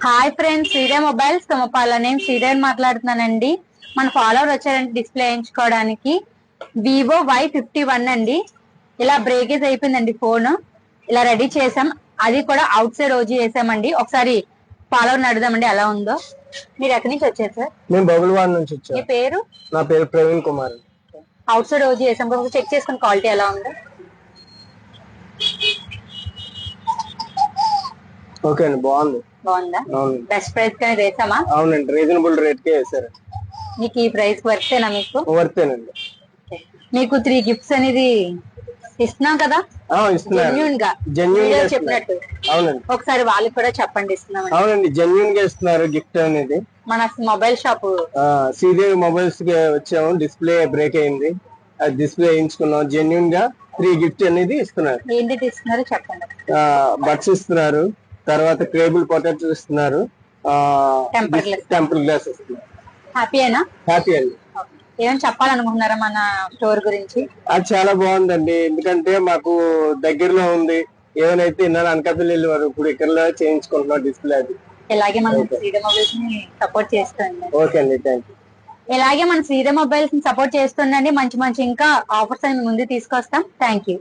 Hi friends, Sride mobiles Tummapala. నేను శ్రీదే మాట్లాడుతున్నానండి. మన ఫాలోవర్ వచ్చారండి డిస్ప్లే వేయించుకోవడానికి. వివో Y51 అండి. ఇలా బ్రేకేజ్ అయిపోయిందండి ఫోన్. ఇలా రెడీ చేసాం, అది కూడా అవుట్ సైడ్ ఓజీ చేసామండి. ఒకసారి ఫాలోవర్ అడుగుదామండి ఎలా ఉందో. మీరు ఎక్కడి నుంచి వచ్చారు సార్? మేము బబుల్వాడ నుంచి వచ్చాం. మీ పేరు? నా పేరు Praveen Kumar. Out side OG చేసాం, కొంచెం చెక్ చేసుకుని క్వాలిటీ ఎలా ఉందో. ఓకే అండి, బాగుంది. బాగుందా? అవునండి. బెస్ట్ ప్రైస్ కానీ వేసామా? అవునండి, రీజనబుల్ రేట్ కే వేసారు. మీకు ఈ ప్రైస్ వర్తేనా? మీకు వర్తేనండి. మీకు 3 గిఫ్ట్స్ అనేది ఇస్తున్నాం కదా, జెన్యూన్ గా వీడియో చెప్పినట్టు. అవునండి, ఒకసారి వాళ్ళకి కూడా చెప్పండి ఇస్తున్నాం. అవునండి, జెన్యూన్ గా ఇస్తున్నారు గిఫ్ట్ అనేది. మన మొబైల్ షాప్ శ్రీదేవి మొబైల్స్ కి వచ్చాము. డిస్ప్లే బ్రేక్ అయింది, అది డిస్ప్లే వేయించుకున్నాం. జెన్యూన్ గా 3 గిఫ్ట్ అనేది ఇస్తున్నారు. ఏంటి ఇస్తున్నారు చెప్పండి. బడ్స్ ఇస్తున్నారు, తర్వాత కేబుల్ ప్రొటెక్టర్ ఇస్తున్నారు, టెంపర్ గ్లాస్ ఇస్తున్నారు. హ్యాపీయేనా? హ్యాపీ అండి. ఏమని చెప్పాలనుకుంటున్నారా మన స్టోర్ గురించి? అది చాలా బాగుందండి, ఎందుకంటే మాకు దగ్గరలో ఉంది. ఏమైతే అనకాపల్లి వెళ్ళేవారు, ఇప్పుడు ఇక్కడ చేయించుకుంటున్నాం డిస్ప్లే. అది ఇలాగే మన శ్రీదే మొబైల్స్ ని సపోర్ట్ చేస్తుంది. ఓకే అండి, థ్యాంక్ యూ. ఇలాగే మన శ్రీదే మొబైల్స్ ని సపోర్ట్ చేస్తుండండి. మంచి మంచి ఇంకా ఆఫర్స్ అని ముందు తీసుకొస్తాం. Thank you.